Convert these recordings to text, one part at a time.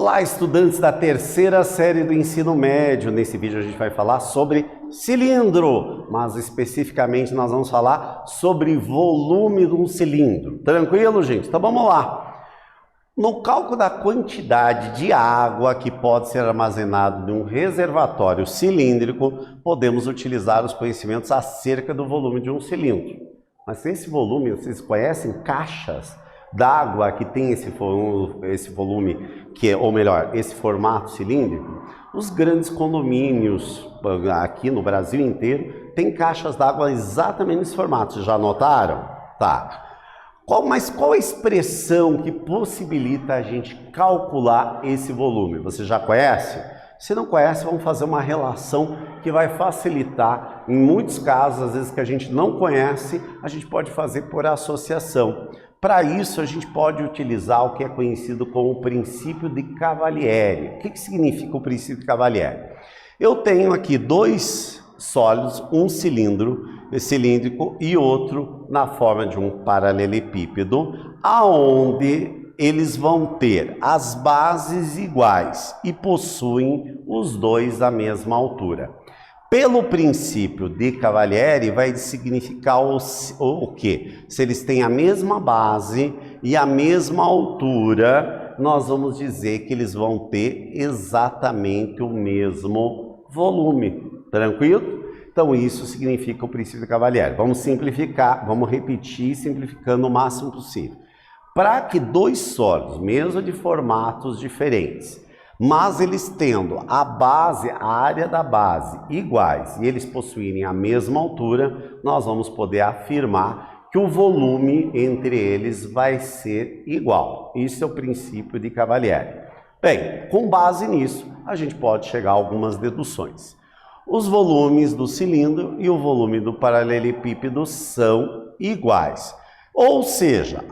Olá, estudantes da terceira série do ensino médio. Nesse vídeo a gente vai falar sobre cilindro, mas especificamente nós vamos falar sobre volume de um cilindro. Tranquilo, gente? Então vamos lá. No cálculo da quantidade de água que pode ser armazenado em um reservatório cilíndrico, podemos utilizar os conhecimentos acerca do volume de um cilindro. Mas esse volume, vocês conhecem caixas d'água que tem esse volume, ou melhor, esse formato cilíndrico? Os grandes condomínios aqui no Brasil inteiro têm caixas d'água exatamente nesse formato. Vocês já notaram? Tá. Mas qual a expressão que possibilita a gente calcular esse volume? Você já conhece? Se não conhece, vamos fazer uma relação que vai facilitar. Em muitos casos, às vezes que a gente não conhece, a gente pode fazer por associação. Para isso, a gente pode utilizar o que é conhecido como o princípio de Cavalieri. O que significa o princípio de Cavalieri? Eu tenho aqui dois sólidos, um cilíndrico e outro na forma de um paralelepípedo, aonde eles vão ter as bases iguais e possuem os dois a mesma altura. Pelo princípio de Cavalieri, vai significar o quê? Se eles têm a mesma base e a mesma altura, nós vamos dizer que eles vão ter exatamente o mesmo volume. Tranquilo? Então isso significa o princípio de Cavalieri. Vamos simplificar, vamos repetir simplificando o máximo possível. Para que dois sólidos, mesmo de formatos diferentes, mas eles tendo a base, a área da base iguais e eles possuírem a mesma altura, nós vamos poder afirmar que o volume entre eles vai ser igual. Isso é o princípio de Cavalieri. Bem, com base nisso, a gente pode chegar a algumas deduções. Os volumes do cilindro e o volume do paralelepípedo são iguais. Ou seja,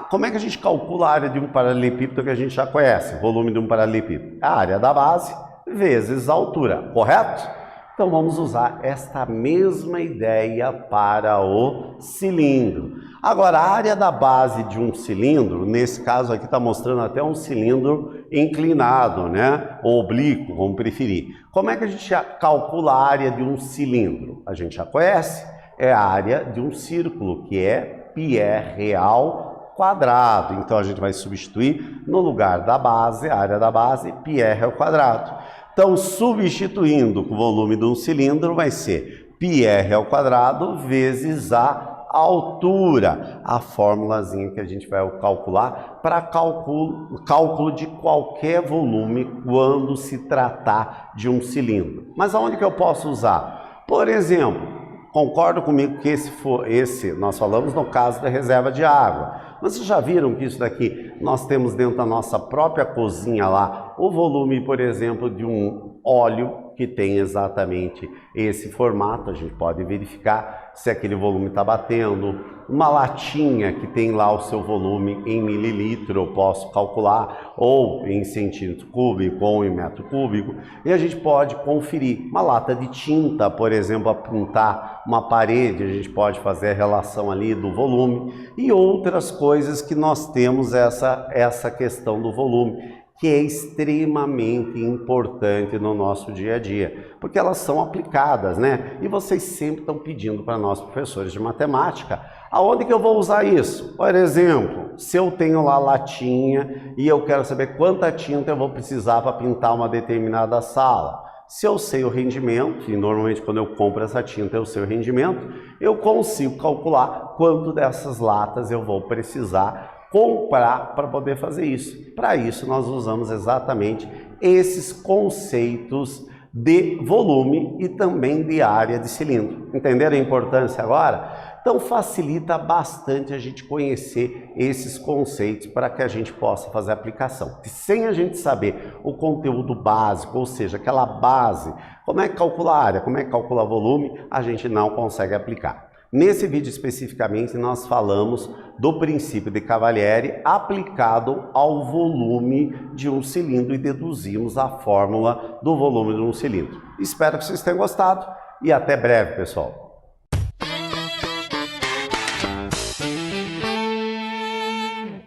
como é que a gente calcula a área de um paralelepípedo que a gente já conhece? O volume de um paralelepípedo? A área da base vezes a altura, correto? Então vamos usar esta mesma ideia para o cilindro. Agora, a área da base de um cilindro, nesse caso aqui está mostrando até um cilindro inclinado, né? Ou oblíquo, vamos preferir. Como é que a gente calcula a área de um cilindro? A gente já conhece, é a área de um círculo, que é πr real quadrado. Então a gente vai substituir no lugar da base, a área da base, πr ao quadrado. Então, substituindo o volume de um cilindro, vai ser πr ao quadrado vezes a altura, a formulazinha que a gente vai calcular para cálculo de qualquer volume quando se tratar de um cilindro. Mas aonde que eu posso usar? Por exemplo, concordo comigo que esse nós falamos no caso da reserva de água. Mas vocês já viram que isso daqui nós temos dentro da nossa própria cozinha lá, o volume, por exemplo, de um óleo que tem exatamente esse formato. A gente pode verificar se aquele volume está batendo. Uma latinha que tem lá o seu volume em mililitro, eu posso calcular, ou em centímetro cúbico, ou em metro cúbico, e a gente pode conferir. Uma lata de tinta, por exemplo, a pintar uma parede, a gente pode fazer a relação ali do volume, e outras coisas que nós temos essa questão do volume, que é extremamente importante no nosso dia a dia, porque elas são aplicadas, né? E vocês sempre estão pedindo para nós, professores de matemática, aonde que eu vou usar isso? Por exemplo, se eu tenho lá latinha e eu quero saber quanta tinta eu vou precisar para pintar uma determinada sala. Se eu sei o rendimento, e normalmente quando eu compro essa tinta eu sei o rendimento, eu consigo calcular quanto dessas latas eu vou precisar comprar para poder fazer isso. Para isso nós usamos exatamente esses conceitos de volume e também de área de cilindro. Entenderam a importância agora? Então facilita bastante a gente conhecer esses conceitos para que a gente possa fazer a aplicação. E sem a gente saber o conteúdo básico, ou seja, aquela base, como é que calcula a área, como é que calcula volume, a gente não consegue aplicar. Nesse vídeo especificamente nós falamos do princípio de Cavalieri aplicado ao volume de um cilindro e deduzimos a fórmula do volume de um cilindro. Espero que vocês tenham gostado e até breve, pessoal.